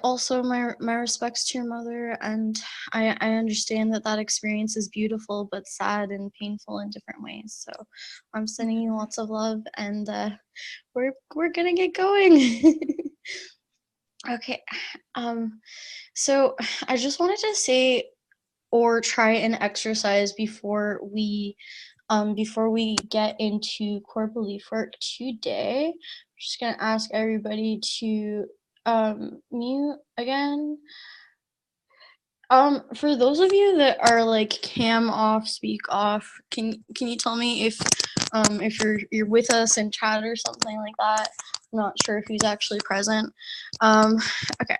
Also, my respects to your mother, and I understand that that experience is beautiful but sad and painful in different ways. So I'm sending you Mhm. lots of love, and we're gonna get going. Okay. Um, so I just wanted to say or try an exercise before we get into core belief work today. I'm just gonna ask everybody to mute again. For those of you that are like cam off, speak off, can you tell me if you're with us in chat or something like that? I'm not sure if he's actually present. Um, okay.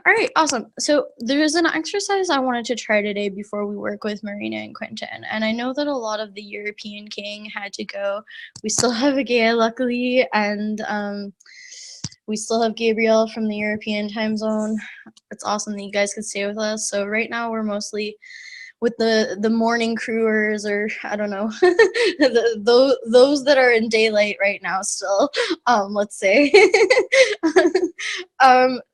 All right, awesome. So there's an exercise I wanted to try today before we work with Marina and Quentin. And I know that a lot of the European king had to go. We still have Agaya, luckily, and we still have Gabriel from the European time zone. It's awesome that you guys could stay with us. So right now we're mostly with the morning crewers, or I don't know, those that are in daylight right now still, let's say.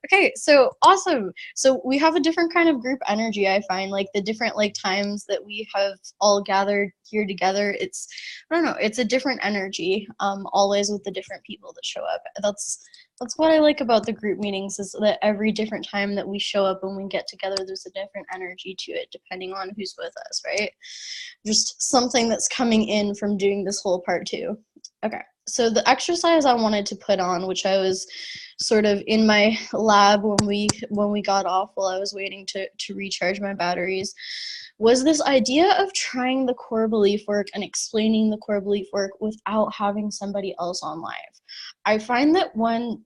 Okay, so awesome. So we have a different kind of group energy. I find like the different like times that we have all gathered here together, it's, I don't know, it's a different energy, always with the different people that show up. That's what I like about the group meetings, is that every different time that we show up and we get together, there's a different energy to it depending on who's with us, right? Just something that's coming in from doing this whole part too. Okay, so the exercise I wanted to put on, which I was sort of in my lab when we got off while I was waiting to recharge my batteries, was this idea of trying the core belief work and explaining the core belief work without having somebody else on live. I find that when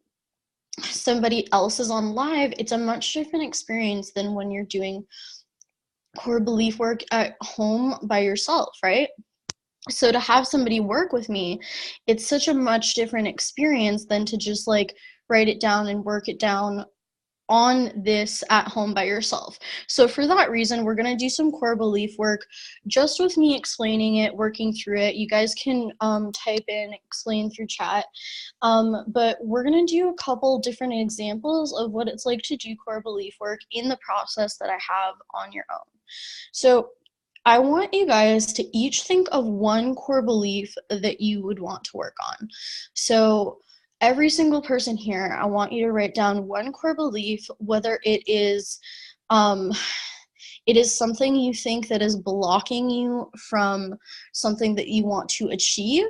somebody else is on live, it's a much different experience than when you're doing core belief work at home by yourself, right? So to have somebody work with me, it's such a much different experience than to just like write it down and work it down on this at home by yourself. So for that reason, we're going to do some core belief work just with me explaining it, working through it. You guys can type in, explain through chat. But we're going to do a couple different examples of what it's like to do core belief work in the process that I have on your own. So I want you guys to each think of one core belief that you would want to work on. So every single person here, I want you to write down one core belief, whether um, it is something you think that is blocking you from something that you want to achieve,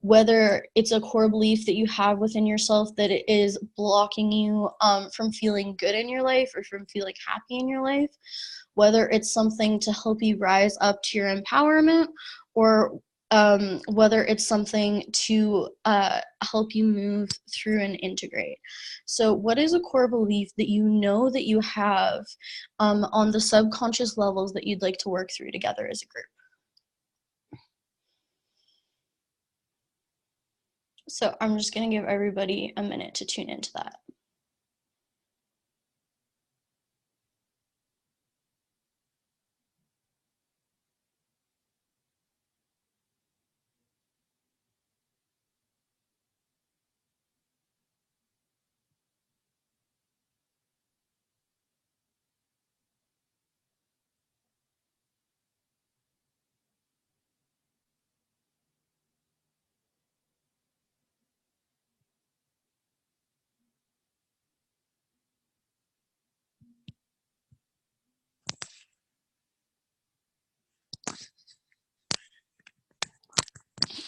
whether it's a core belief that you have within yourself that it is blocking you from feeling good in your life or from feeling happy in your life, whether it's something to help you rise up to your empowerment, or whether it's something to help you move through and integrate. So what is a core belief that you know that you have on the subconscious levels that you'd like to work through together as a group? So I'm just going to give everybody a minute to tune into that.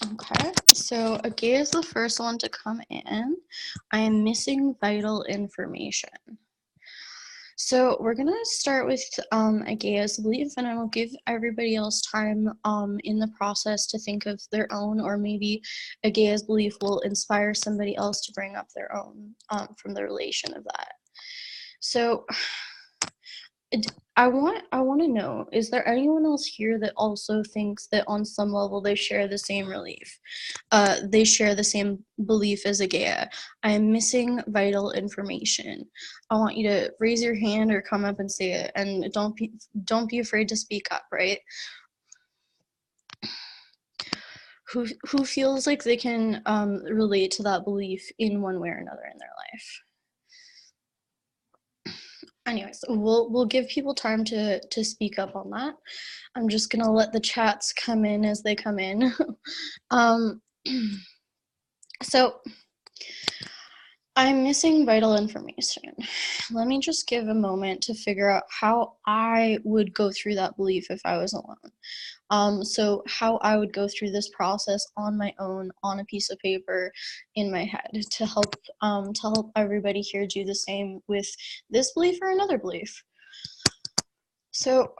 Okay, so Agaya is the first one to come in. I am missing vital information. So we're gonna start with Agaya's belief, and I will give everybody else time in the process to think of their own, or maybe Agaya's belief will inspire somebody else to bring up their own from the relation of that. So I want to know, is there anyone else here that also thinks that on some level they share the same belief? They share the same belief as Agaya. I am missing vital information. I want you to raise your hand or come up and say it, and don't be afraid to speak up, right? who feels like they can relate to that belief in one way or another in their life. Anyways, we'll give people time to speak up on that. I'm just gonna let the chats come in as they come in. um, so I'm missing vital information. Let me just give a moment to figure out how I would go through that belief if I was alone. So how I would go through this process on my own, on a piece of paper, in my head, to help everybody here do the same with this belief or another belief. So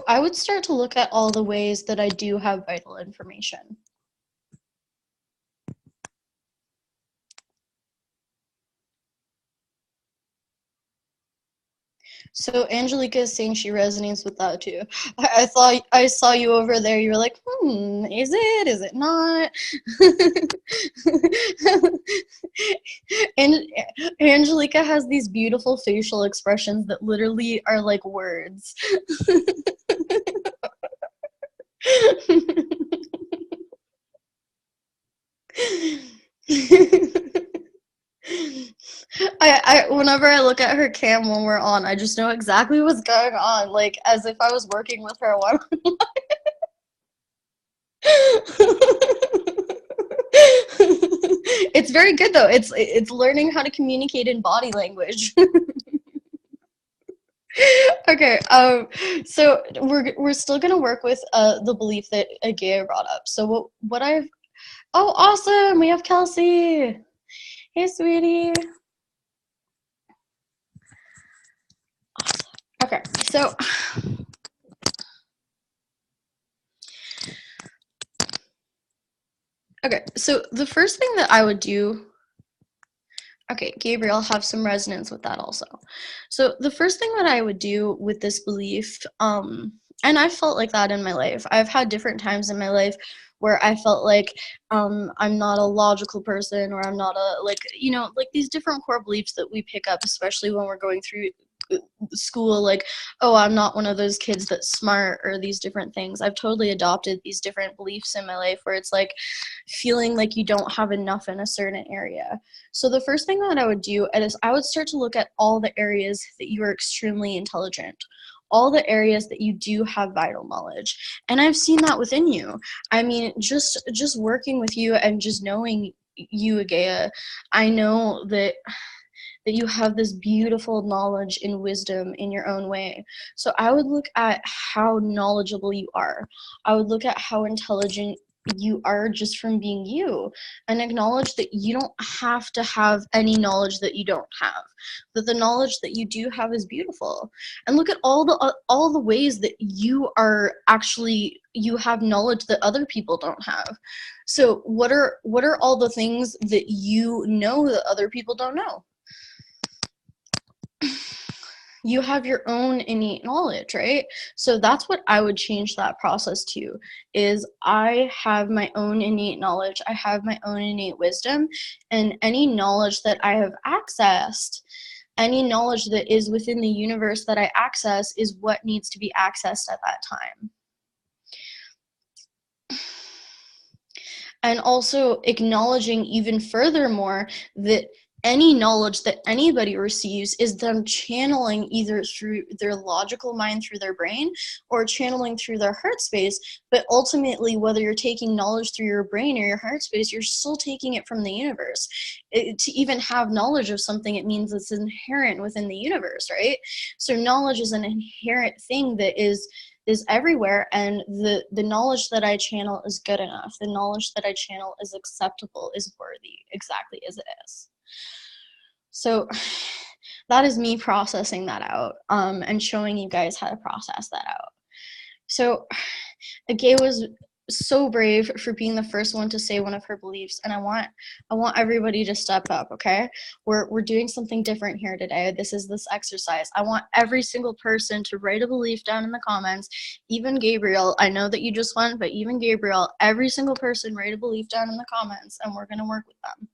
I would start to look at all the ways that I do have vital information. So Angelica is saying she resonates with that too. I thought I saw you over there. You were like, is it? Is it not? And Angelica has these beautiful facial expressions that literally are like words. Whenever I look at her cam when we're on, I just know exactly what's going on, like as if I was working with her one. It's very good though. It's learning how to communicate in body language. Okay, so we're still gonna work with the belief that Agaya brought up. So what I've oh awesome, we have Kelsey. Hey sweetie. Awesome. Okay, so the first thing that I would do. Okay, Gabriel, have some resonance with that also. So the first thing that I would do with this belief, and I felt like that in my life. I've had different times in my life where I felt like I'm not a logical person, or I'm not a, like, like these different core beliefs that we pick up, especially when we're going through school, like, oh, I'm not one of those kids that's smart, or these different things. I've totally adopted these different beliefs in my life where it's like feeling like you don't have enough in a certain area. So the first thing that I would do is I would start to look at all the areas that you are extremely intelligent, all the areas that you do have vital knowledge. And I've seen that within you. I mean, just working with you and just knowing you, Agaya, I know that you have this beautiful knowledge and wisdom in your own way. So I would look at how knowledgeable you are. I would look at how intelligent you are just from being you, and acknowledge that you don't have to have any knowledge that you don't have, that the knowledge that you do have is beautiful. And look at all the ways that you have knowledge that other people don't have. So what are all the things that you know that other people don't know? You have your own innate knowledge, right? So that's what I would change that process to, is I have my own innate knowledge, I have my own innate wisdom, and any knowledge that I have accessed, any knowledge that is within the universe that I access, is what needs to be accessed at that time. And also acknowledging even furthermore that any knowledge that anybody receives is them channeling either through their logical mind, through their brain, or channeling through their heart space. But ultimately, whether you're taking knowledge through your brain or your heart space, you're still taking it from the universe. To even have knowledge of something, it means it's inherent within the universe, right? So knowledge is an inherent thing that is everywhere, and the knowledge that I channel is good enough. The knowledge that I channel is acceptable, is worthy, exactly as it is. So that is me processing that out, and showing you guys how to process that out. So Agay was so brave for being the first one to say one of her beliefs, and I want everybody to step up. Okay, we're doing something different here today. This exercise. I want every single person to write a belief down in the comments. Even Gabriel, I know that you just went, but even Gabriel, every single person write a belief down in the comments, and we're gonna work with them.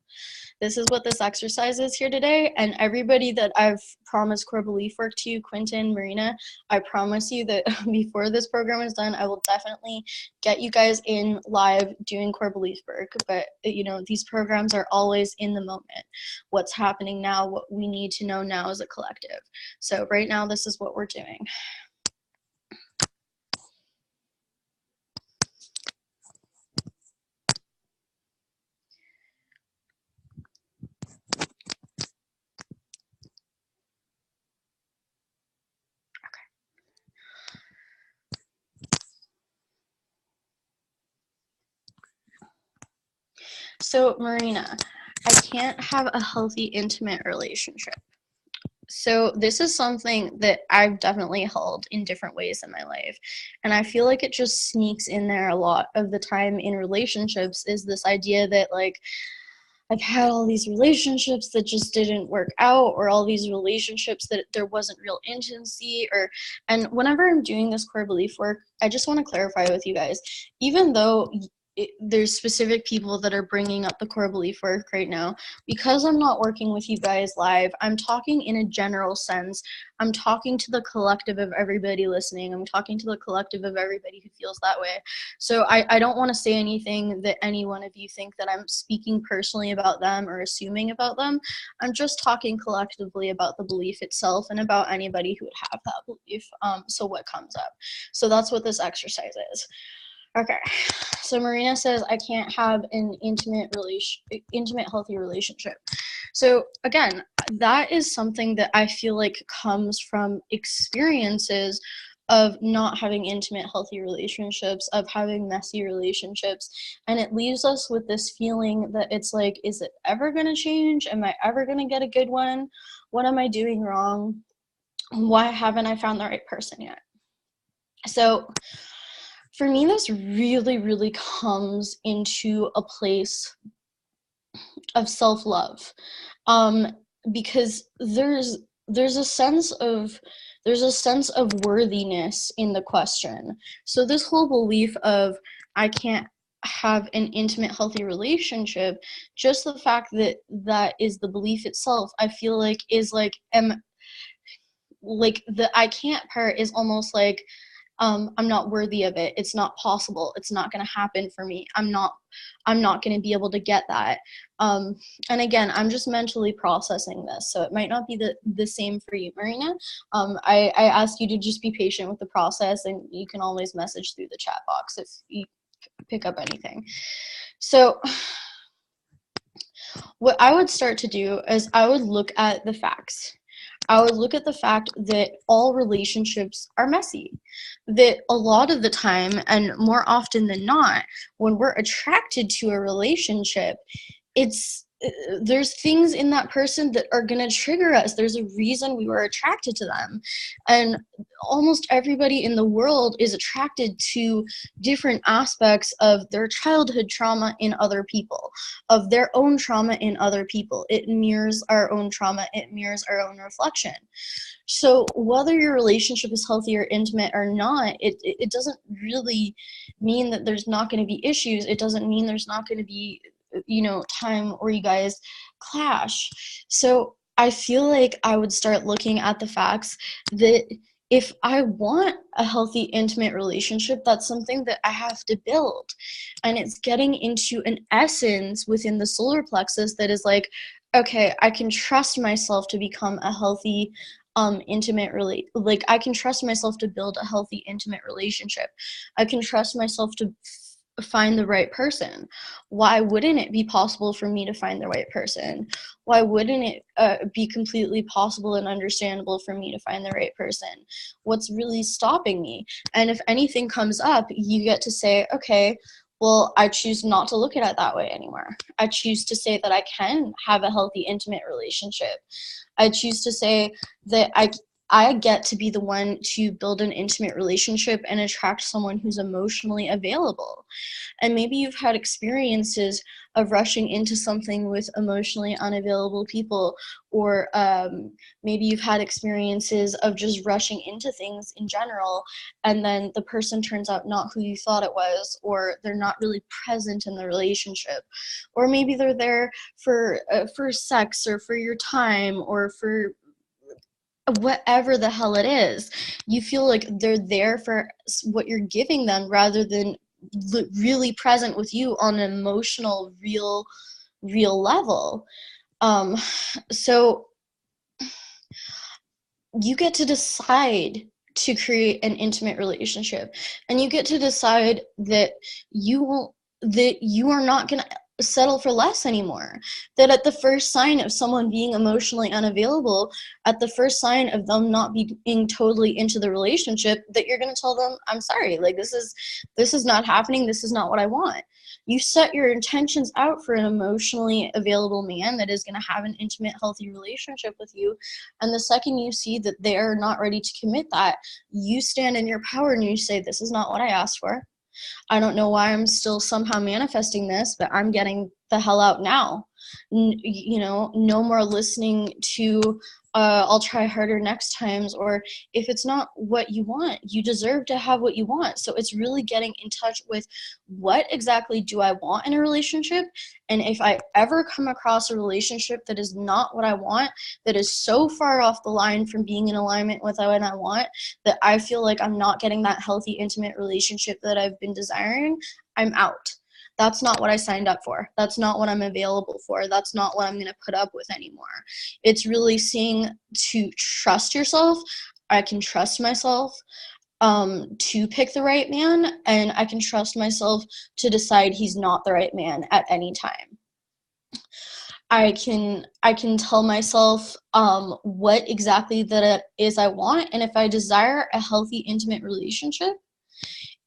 This is what this exercise is here today. And everybody that I've promised core belief work to, Quentin, Marina, I promise you that before this program is done, I will definitely get you guys in live doing core belief work. But, you know, these programs are always in the moment. What's happening now, what we need to know now as a collective. So right now, this is what we're doing. So, Marina, I can't have a healthy, intimate relationship. So, this is something that I've definitely held in different ways in my life. And I feel like it just sneaks in there a lot of the time in relationships, is this idea that, like, I've had all these relationships that just didn't work out, or all these relationships that there wasn't real intimacy, and whenever I'm doing this core belief work, I just want to clarify with you guys, even though there's specific people that are bringing up the core belief work right now, because I'm not working with you guys live, I'm talking in a general sense. I'm talking to the collective of everybody listening. I'm talking to the collective of everybody who feels that way. So I don't want to say anything that any one of you think that I'm speaking personally about them or assuming about them. I'm just talking collectively about the belief itself and about anybody who would have that belief. So what comes up? So that's what this exercise is. Okay, so Marina says I can't have an intimate, healthy relationship. So again, that is something that I feel like comes from experiences of not having intimate, healthy relationships, of having messy relationships, and it leaves us with this feeling that it's like, is it ever going to change? Am I ever going to get a good one? What am I doing wrong? Why haven't I found the right person yet? So for me, this really, really comes into a place of self-love, because there's a sense of worthiness in the question. So this whole belief of I can't have an intimate, healthy relationship, just the fact that that is the belief itself, I feel like is like the I can't part is almost like I'm not worthy of it. It's not possible. It's not going to happen for me. I'm not going to be able to get that. And again, I'm just mentally processing this, so it might not be the same for you, Marina. I ask you to just be patient with the process, and you can always message through the chat box if you pick up anything. So what I would start to do is I would look at the facts. I would look at the fact that all relationships are messy. That a lot of the time, and more often than not, when we're attracted to a relationship, it's there's things in that person that are going to trigger us. There's a reason we were attracted to them. And almost everybody in the world is attracted to different aspects of their childhood trauma in other people, of their own trauma in other people. It mirrors our own trauma. It mirrors our own reflection. So whether your relationship is healthy or intimate or not, it doesn't really mean that there's not going to be issues. It doesn't mean there's not going to be, time where you guys clash. So I feel like I would start looking at the facts that if I want a healthy, intimate relationship, that's something that I have to build. And it's getting into an essence within the solar plexus that is like, okay, I can trust myself to become a healthy, I can trust myself to build a healthy, intimate relationship. I can trust myself to find the right person. Why wouldn't it be possible for me to find the right person? Why wouldn't it be completely possible and understandable for me to find the right person? What's really stopping me? And if anything comes up, you get to say, okay, well, I choose not to look at it that way anymore. I choose to say that I can have a healthy, intimate relationship. I choose to say that I get to be the one to build an intimate relationship and attract someone who's emotionally available. And maybe you've had experiences of rushing into something with emotionally unavailable people, or maybe you've had experiences of just rushing into things in general, and then the person turns out not who you thought it was, or they're not really present in the relationship, or maybe they're there for sex, or for your time, or for whatever the hell it is. You feel like they're there for what you're giving them, rather than really present with you on an emotional, real level. um so you get to decide to create an intimate relationship, and you get to decide that you are not going to settle for less anymore. That at the first sign of someone being emotionally unavailable, at the first sign of them not being totally into the relationship, that you're going to tell them, I'm sorry, like this is not happening, this is not what I want. You set your intentions out for an emotionally available man that is going to have an intimate, healthy relationship with you. And the second you see that they're not ready to commit that, you stand in your power and you say, this is not what I asked for. I don't know why I'm still somehow manifesting this, but I'm getting the hell out now. No more listening to I'll try harder next times, or if it's not what you want, you deserve to have what you want. So it's really getting in touch with, what exactly do I want in a relationship? And if I ever come across a relationship that is not what I want, that is so far off the line from being in alignment with what I want, that I feel like I'm not getting that healthy, intimate relationship that I've been desiring, I'm out. That's not what I signed up for. That's not what I'm available for. That's not what I'm going to put up with anymore. It's really seeing to trust yourself. I can trust myself to pick the right man, and I can trust myself to decide he's not the right man at any time. I can tell myself what exactly that it is I want, and if I desire a healthy, intimate relationship,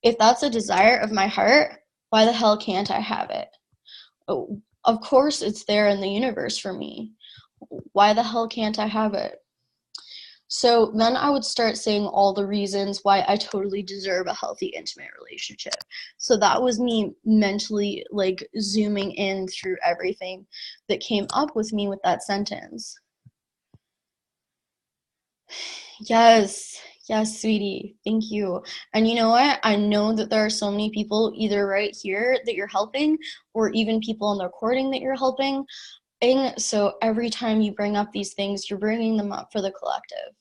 if that's a desire of my heart, why the hell can't I have it? Oh, of course it's there in the universe for me. Why the hell can't I have it? So then I would start saying all the reasons why I totally deserve a healthy, intimate relationship. So that was me mentally like zooming in through everything that came up with me with that sentence. Yes, yes, sweetie. Thank you. And you know what? I know that there are so many people either right here that you're helping, or even people on the recording that you're helping. And so every time you bring up these things, you're bringing them up for the collective.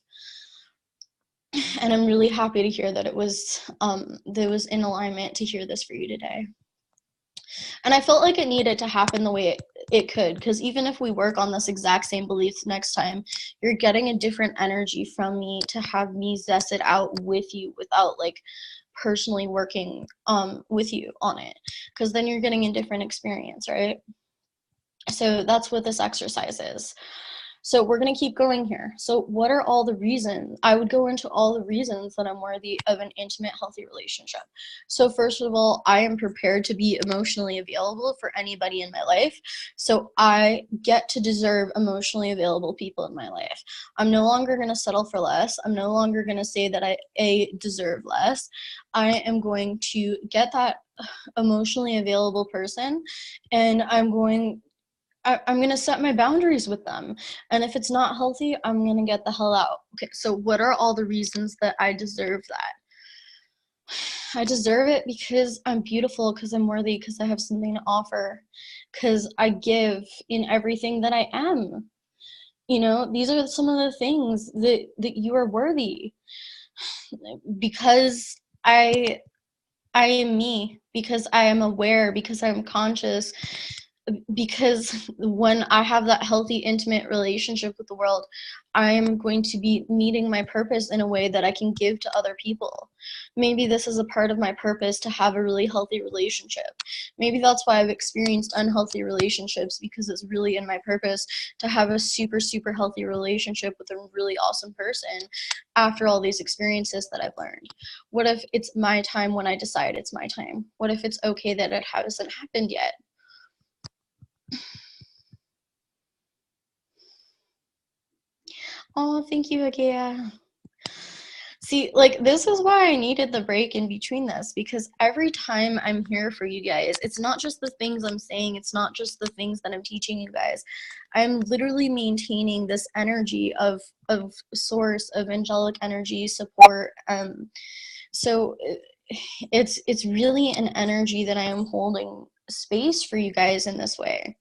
And I'm really happy to hear that it was in alignment to hear this for you today. And I felt like it needed to happen the way it could, because even if we work on this exact same belief next time, you're getting a different energy from me to have me zest it out with you without like personally working with you on it, because then you're getting a different experience, right? So that's what this exercise is. So we're going to keep going here. So what are all the reasons? I would go into all the reasons that I'm worthy of an intimate, healthy relationship. So first of all, I am prepared to be emotionally available for anybody in my life. So I get to deserve emotionally available people in my life. I'm no longer going to settle for less. I'm no longer going to say that I deserve less. I am going to get that emotionally available person, and I'm going to set my boundaries with them. And if it's not healthy, I'm going to get the hell out. Okay, so what are all the reasons that I deserve that? I deserve it because I'm beautiful, because I'm worthy, because I have something to offer, because I give in everything that I am. These are some of the things that you are worthy. Because I am me, because I am aware, because I'm conscious, because when I have that healthy, intimate relationship with the world, I'm going to be meeting my purpose in a way that I can give to other people. Maybe this is a part of my purpose to have a really healthy relationship. Maybe that's why I've experienced unhealthy relationships, because it's really in my purpose to have a super, super healthy relationship with a really awesome person after all these experiences that I've learned. What if it's my time when I decide it's my time? What if it's okay that it hasn't happened yet? Oh, thank you, Akia. See, like, this is why I needed the break in between this, because every time I'm here for you guys, it's not just the things I'm saying, it's not just the things that I'm teaching you guys. I'm literally maintaining this energy of source, of angelic energy support. So it's really an energy that I am holding space for you guys in this way.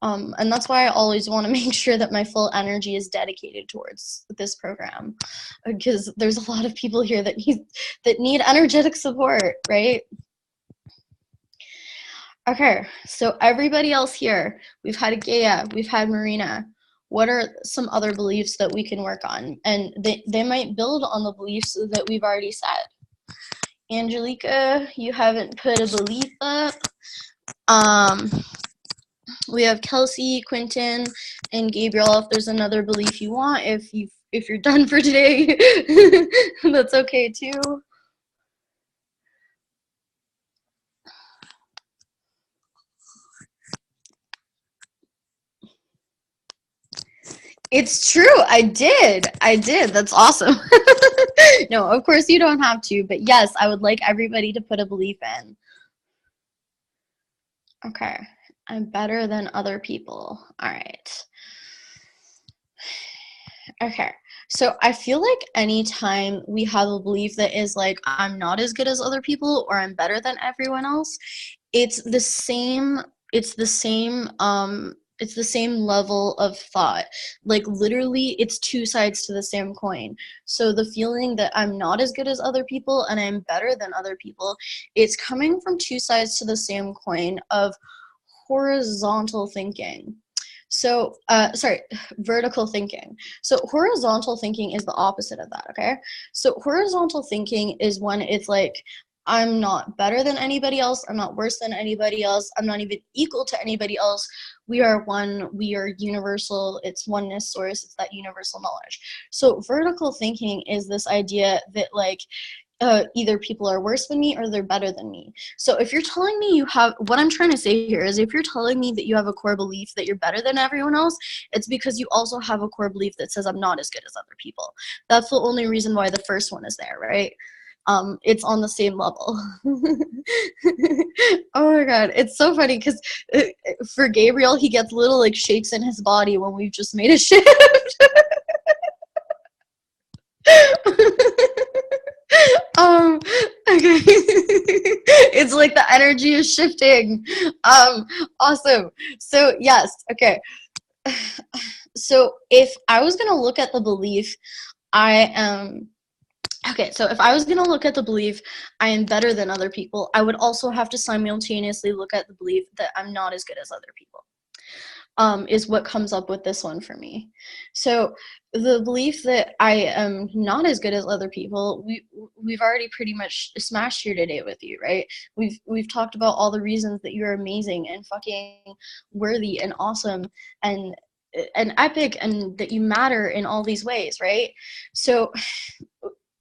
And that's why I always want to make sure that my full energy is dedicated towards this program, because there's a lot of people here that need energetic support, right? Okay, so everybody else here, we've had Gaia, we've had Marina. What are some other beliefs that we can work on? And they might build on the beliefs that we've already said. Angelica, you haven't put a belief up. We have Kelsey, Quentin, and Gabriel. If there's another belief you want, if you're done for today, that's okay too. It's true. I did. That's awesome. No, of course you don't have to, but yes, I would like everybody to put a belief in. Okay. I'm better than other people. All right. Okay. So I feel like anytime we have a belief that is like, I'm not as good as other people or I'm better than everyone else, it's the same it's the same level of thought. Like, literally, it's two sides to the same coin. So the feeling that I'm not as good as other people and I'm better than other people, it's coming from two sides to the same coin of horizontal thinking. So, vertical thinking. So horizontal thinking is the opposite of that, okay? So horizontal thinking is when it's like, I'm not better than anybody else, I'm not worse than anybody else, I'm not even equal to anybody else. We are one, we are universal, it's oneness source, it's that universal knowledge. So vertical thinking is this idea that, like, either people are worse than me or they're better than me. So if you're telling me you have, what I'm trying to say here is, if you're telling me that you have a core belief that you're better than everyone else, it's because you also have a core belief that says I'm not as good as other people. That's the only reason why the first one is there, right? It's on the same level. Oh my god, it's so funny because for Gabriel, he gets little like shakes in his body when we've just made a shift. Okay. It's like the energy is shifting. Awesome. So yes, okay. So if I was gonna look at the belief, I am okay, so if I was gonna look at the belief I am better than other people, I would also have to simultaneously look at the belief that I'm not as good as other people. Is what comes up with this one for me. So the belief that I am not as good as other people, we've already pretty much smashed here today with you, right? We've talked about all the reasons that you're amazing and fucking worthy and awesome and epic, and that you matter in all these ways, right? So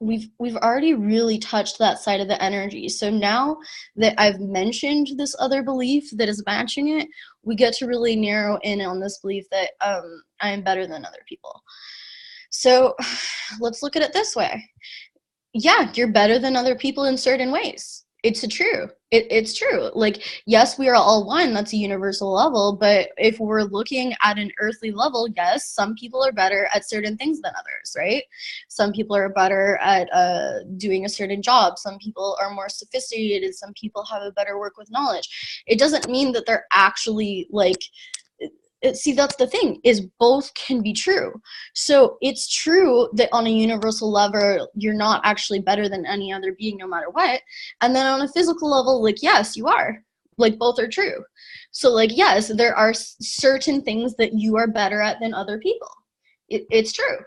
we've already really touched that side of the energy. So now that I've mentioned this other belief that is matching it, we get to really narrow in on this belief that I am better than other people. So let's look at it this way. Yeah, you're better than other people in certain ways. It's true. It's true. Like, yes, we are all one. That's a universal level. But if we're looking at an earthly level, yes, some people are better at certain things than others, right? Some people are better at doing a certain job. Some people are more sophisticated. Some people have a better work with knowledge. It doesn't mean that they're actually like, see, that's the thing, is both can be true. So it's true that on a universal level you're not actually better than any other being no matter what, and then on a physical level, like, yes, you are. Like, both are true. So, like, yes, there are certain things that you are better at than other people. It's true.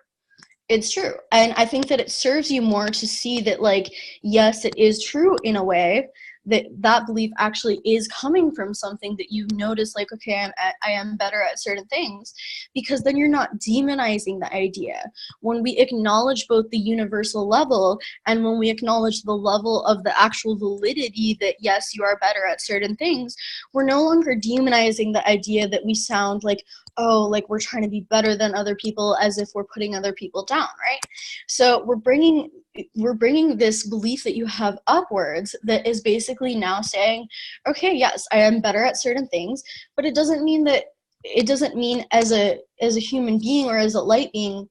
It's true. And I think that it serves you more to see that, like, yes, it is true in a way, that that belief actually is coming from something that you notice, like, okay, I am better at certain things, because then you're not demonizing the idea. When we acknowledge both the universal level and when we acknowledge the level of the actual validity that, yes, you are better at certain things, we're no longer demonizing the idea that we sound like, oh, like we're trying to be better than other people, as if we're putting other people down, right? So we're bringing this belief that you have upwards, that is basically now saying, okay, yes, I am better at certain things, but it doesn't mean as a human being or as a light being,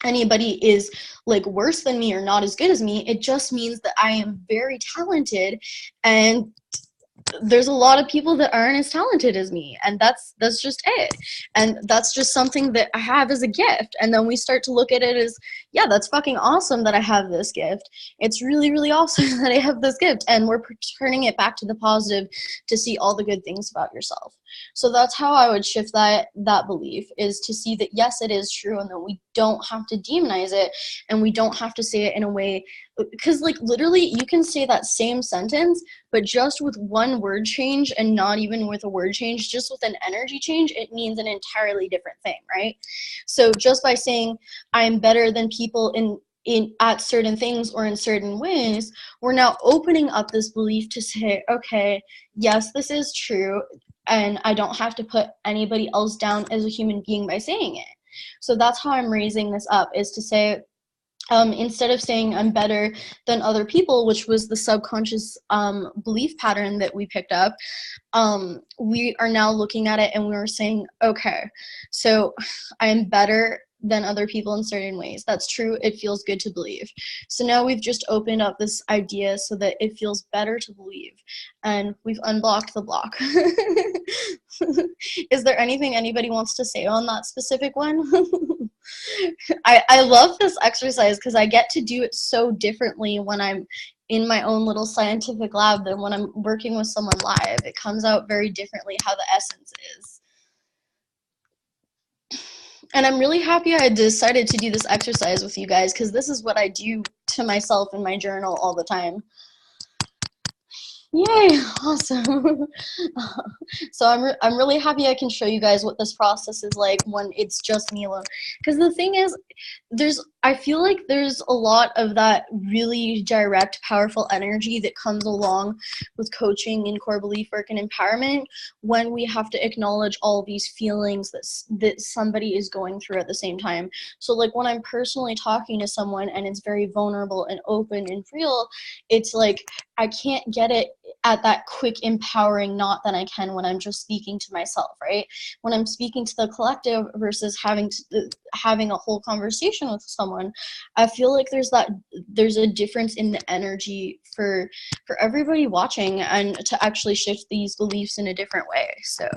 anybody is like worse than me or not as good as me. It just means that I am very talented, and there's a lot of people that aren't as talented as me, and that's just it. And that's just something that I have as a gift. And then we start to look at it as, yeah, that's fucking awesome that I have this gift. It's really, really awesome that I have this gift. And we're turning it back to the positive, to see all the good things about yourself. So that's how I would shift that belief, is to see that yes, it is true, and that we don't have to demonize it, and we don't have to say it in a way, because like literally you can say that same sentence, but just with one word change, and not even with a word change, just with an energy change, it means an entirely different thing, right? So just by saying I'm better than people in at certain things or in certain ways, we're now opening up this belief to say, okay, yes, this is true, and I don't have to put anybody else down as a human being by saying it. So that's how I'm raising this up, is to say, instead of saying I'm better than other people, which was the subconscious belief pattern that we picked up, we are now looking at it and we were saying, okay, so I am better than other people in certain ways. That's true. It feels good to believe. So now we've just opened up this idea so that it feels better to believe, and we've unblocked the block. Is there anything anybody wants to say on that specific one? I love this exercise because I get to do it so differently when I'm in my own little scientific lab than when I'm working with someone live. It comes out very differently how the essence is. And I'm really happy I decided to do this exercise with you guys, because this is what I do to myself in my journal all the time. Yay, awesome. So I'm really happy I can show you guys what this process is like when it's just me alone. Because the thing is, I feel like there's a lot of that really direct, powerful energy that comes along with coaching and core belief work and empowerment, when we have to acknowledge all these feelings that somebody is going through at the same time. So like when I'm personally talking to someone and it's very vulnerable and open and real, it's like I can't get it at that quick empowering knot than I can when I'm just speaking to myself, right? When I'm speaking to the collective versus having a whole conversation with someone, I feel like there's a difference in the energy for everybody watching, and to actually shift these beliefs in a different way. So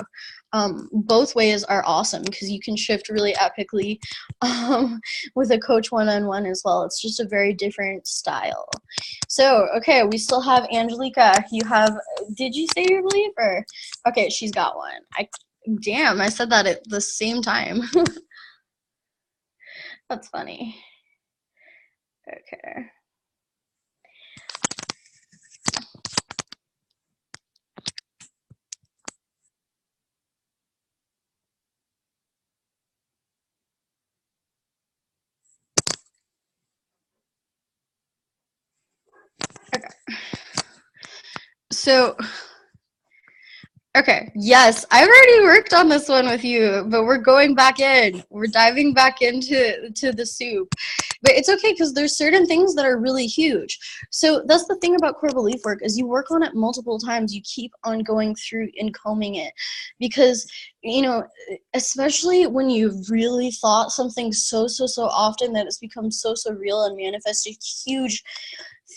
both ways are awesome, because you can shift really epically with a coach one-on-one as well. It's just a very different style. So, okay, we still have Angelica. Did you say your belief, or? Okay, she's got one. Damn, I said that at the same time. That's funny. Okay. Okay. So, okay, yes, I've already worked on this one with you, but we're going back in. We're diving back into the soup. But it's okay, because there's certain things that are really huge. So that's the thing about core belief work, is you work on it multiple times. You keep on going through and combing it, because, you know, especially when you've really thought something so often that it's become so real and manifested huge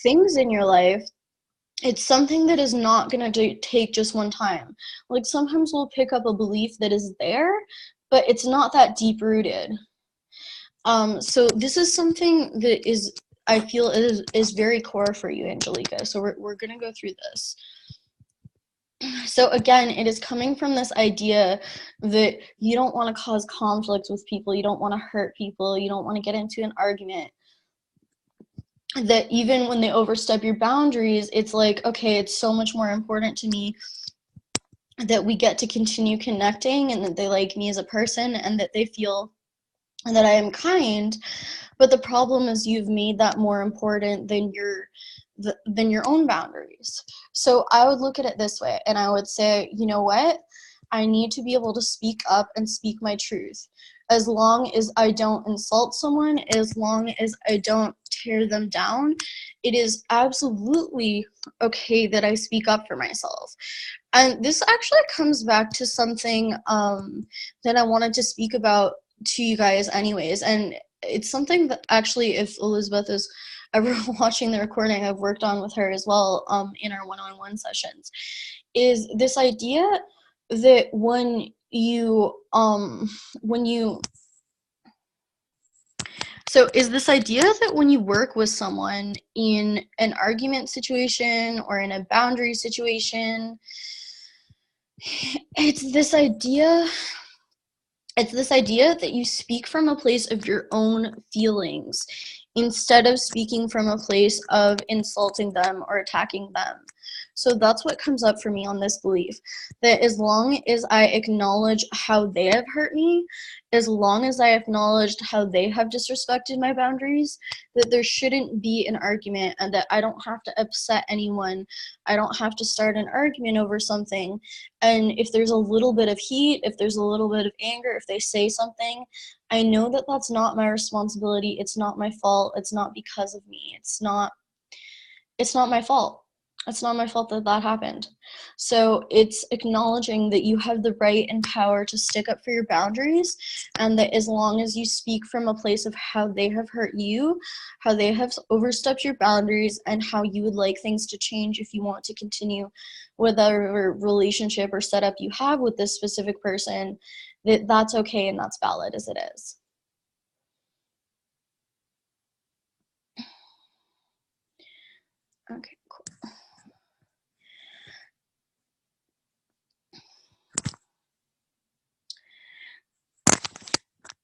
things in your life, it's something that is not going to take just one time. Like sometimes we'll pick up a belief that is there, but it's not that deep rooted. So this is something that I feel is very core for you, Angelica. So we're going to go through this. So again, it is coming from this idea that you don't want to cause conflict with people, you don't want to hurt people, you don't want to get into an argument. That even when they overstep your boundaries, it's like, okay, it's so much more important to me that we get to continue connecting, and that they like me as a person, and that they feel that I am kind. But the problem is you've made that more important than your own boundaries. So I would look at it this way, and I would say, you know what? I need to be able to speak up and speak my truth. As long as I don't insult someone, as long as I don't tear them down, it is absolutely okay that I speak up for myself. And this actually comes back to something that I wanted to speak about to you guys, anyways. And it's something that actually, if Elizabeth is ever watching the recording, I've worked on with her as well in our one-on-one sessions, is this idea that when you work with someone in an argument situation or in a boundary situation, it's this idea that you speak from a place of your own feelings instead of speaking from a place of insulting them or attacking them. So that's what comes up for me on this belief, that as long as I acknowledge how they have hurt me, as long as I acknowledged how they have disrespected my boundaries, that there shouldn't be an argument and that I don't have to upset anyone. I don't have to start an argument over something. And if there's a little bit of heat, if there's a little bit of anger, if they say something, I know that that's not my responsibility. It's not my fault. It's not because of me. It's not my fault. It's not my fault that that happened. So it's acknowledging that you have the right and power to stick up for your boundaries, and that as long as you speak from a place of how they have hurt you, how they have overstepped your boundaries, and how you would like things to change if you want to continue whatever relationship or setup you have with this specific person, that's okay and that's valid as it is. Okay, cool.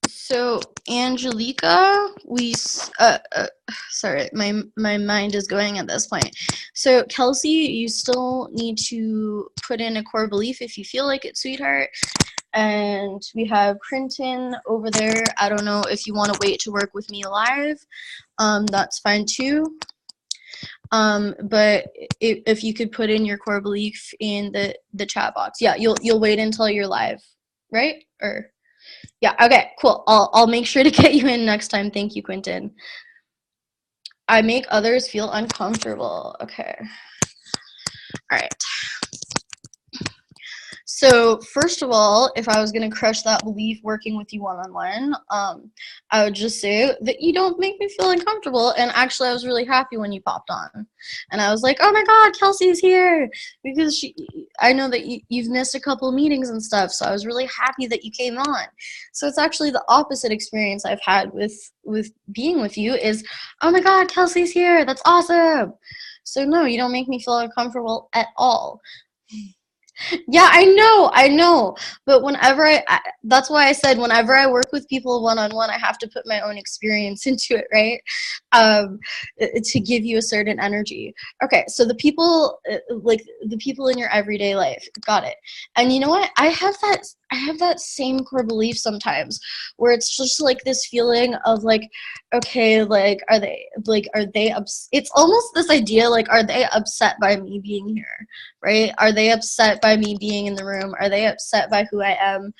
So Angelica, sorry, my mind is going at this point. So Kelsey, you still need to put in a core belief if you feel like it, sweetheart. And we have Crinton over there. I don't know if you want to wait to work with me live. That's fine too. But if you could put in your core belief in the chat box. Yeah, you'll wait until you're live, right? Or yeah, okay, cool. I'll make sure to get you in next time. Thank you, Quentin. I make others feel uncomfortable. Okay. All right. So first of all, if I was going to crush that belief working with you one-on-one, I would just say that you don't make me feel uncomfortable. And actually, I was really happy when you popped on. And I was like, oh my God, Kelsey's here. Because I know that you've missed a couple meetings and stuff. So I was really happy that you came on. So it's actually the opposite experience I've had with being with you is, oh my God, Kelsey's here. That's awesome. So no, you don't make me feel uncomfortable at all. Yeah, I know. But whenever that's why I said whenever I work with people one-on-one, I have to put my own experience into it, right? To give you a certain energy. Okay, so the people, like the people in your everyday life, got it. And you know what? I have that same core belief sometimes, where it's just like this feeling of like, okay, like are they it's almost this idea like, are they upset by me being here? Right? Are they upset by me being in the room? Are they upset by who I am?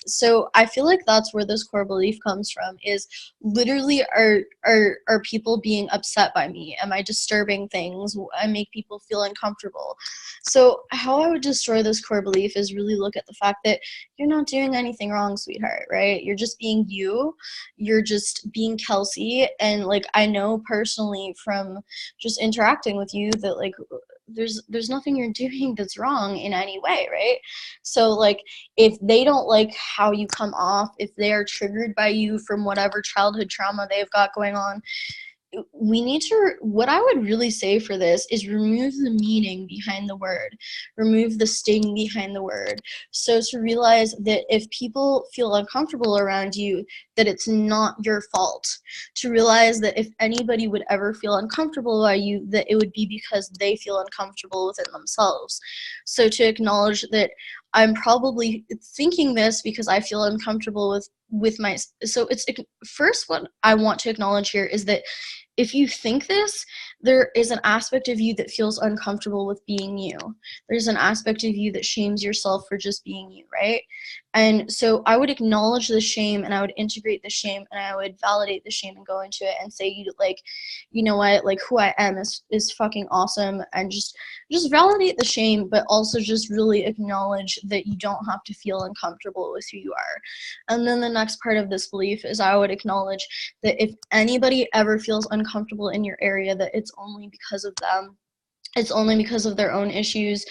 So I feel like that's where this core belief comes from, is literally are people being upset by me? Am I disturbing things? I make people feel uncomfortable. So how I would destroy this core belief is really look at the fact that you're not doing anything wrong, sweetheart, right? You're just being you. You're just being Kelsey. And like, I know personally from just interacting with you that like, there's nothing you're doing that's wrong in any way, right? So like, if they don't like how you come off, if they are triggered by you from whatever childhood trauma they've got going on, we need to, what I would really say for this is remove the meaning behind the word, remove the sting behind the word. So to realize that if people feel uncomfortable around you, that it's not your fault. To realize that if anybody would ever feel uncomfortable by you, that it would be because they feel uncomfortable within themselves. So to acknowledge that I'm probably thinking this because I feel uncomfortable with my, so it's first what I want to acknowledge here is that if you think this, there is an aspect of you that feels uncomfortable with being you. There's an aspect of you that shames yourself for just being you, right? And so I would acknowledge the shame, and I would integrate the shame, and I would validate the shame and go into it and say, you like, you know what, like who I am is fucking awesome, and just validate the shame, but also just really acknowledge that you don't have to feel uncomfortable with who you are. And then the next part of this belief is I would acknowledge that if anybody ever feels uncomfortable in your area, that it's only because of them. It's only because of their own issues,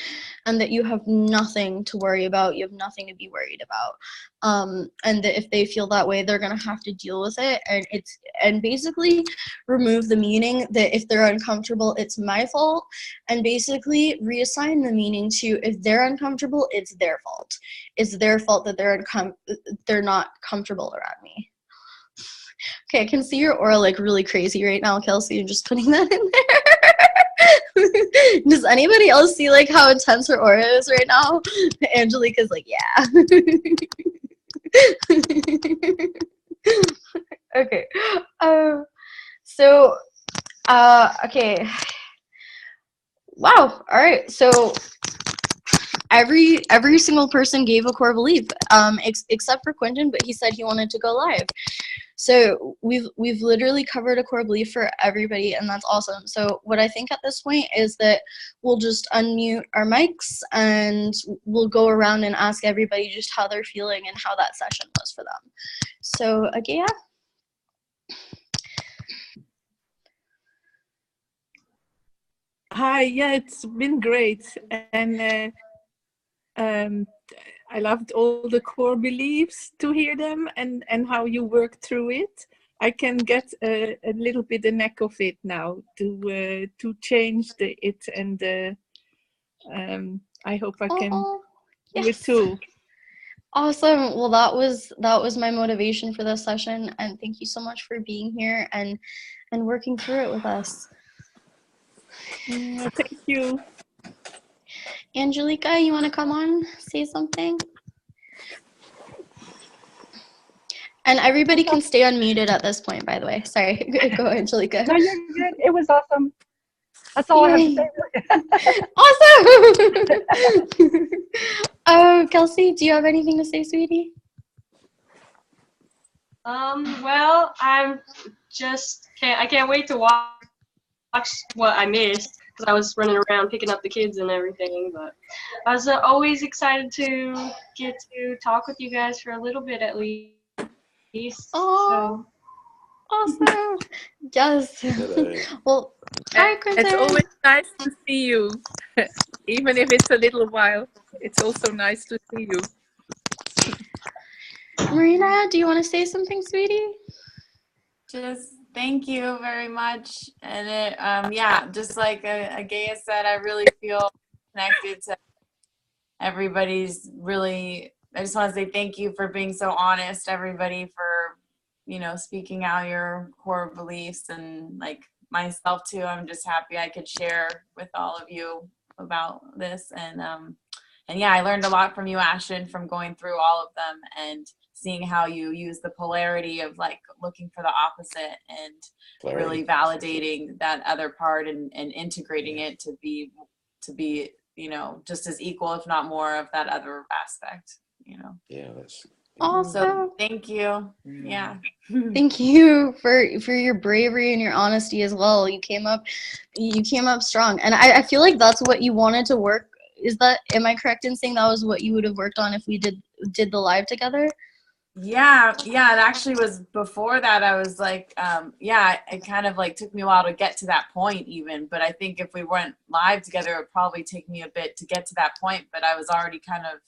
and that you have nothing to worry about. You have nothing to be worried about. And that if they feel that way, they're gonna have to deal with it. And basically remove the meaning that if they're uncomfortable, it's my fault, and basically reassign the meaning to if they're uncomfortable, it's their fault. It's their fault that they're not comfortable around me. Okay, I can see your aura like really crazy right now, Kelsey. I'm just putting that in there. Does anybody else see like how intense her aura is right now? Angelica's like, yeah. Okay. So, okay. Wow. All right. So every single person gave a core belief, except for Quentin, but he said he wanted to go live. So we've literally covered a core belief for everybody, and that's awesome. So what I think at this point is that we'll just unmute our mics and we'll go around and ask everybody just how they're feeling and how that session was for them. So Agaya? Hi, yeah, it's been great. And I loved all the core beliefs to hear them and how you work through it. I can get a little bit the neck of it now to change it, and I hope I can do it Yes. too. Awesome. Well, that was my motivation for this session, and thank you so much for being here and working through it with us. Thank you. Angelica, you want to come on, say something? And everybody can stay unmuted at this point, by the way. Sorry. Go, Angelica. No, you're good. It was awesome. That's all I have to say. Awesome. Oh, Kelsey, do you have anything to say, sweetie? Well, I can't wait to watch what I missed because I was running around picking up the kids and everything. But I was always excited to get to talk with you guys for a little bit at least. Oh, awesome. Yes. Well, hi, Quentin. It's always nice to see you, even if it's a little while. It's also nice to see you. Marina, do you want to say something, sweetie? Just thank you very much. And it, yeah, just like Agaya said, I really feel connected to everybody's really. I just want to say thank you for being so honest, everybody, for, you know, speaking out your core beliefs, and like myself too. I'm just happy I could share with all of you about this. And yeah, I learned a lot from you, Ashton, from going through all of them and seeing how you use the polarity of like looking for the opposite and really validating that other part and integrating it to be, you know, just as equal, if not more, of that other aspect, you know. Yeah, that's awesome. So thank you. Yeah. Thank you for your bravery and your honesty as well. You came up strong, and I feel like that's what you wanted to work. Am I correct in saying that was what you would have worked on if we did the live together? Yeah, it actually was before that. I was like, yeah, it kind of like took me a while to get to that point even, but I think if we weren't live together, it would probably take me a bit to get to that point, but I was already kind of